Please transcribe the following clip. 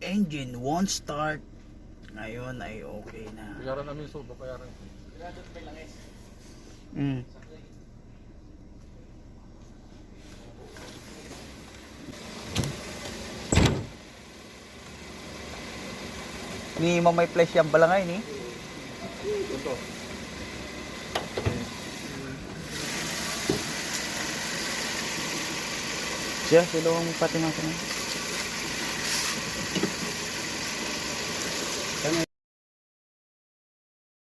engine won't start. Ngayon ay okay na. Bayaran namin subo, bayaran. Ni mamay flash yang balangay ni. Ito. Siya, silong pati natin.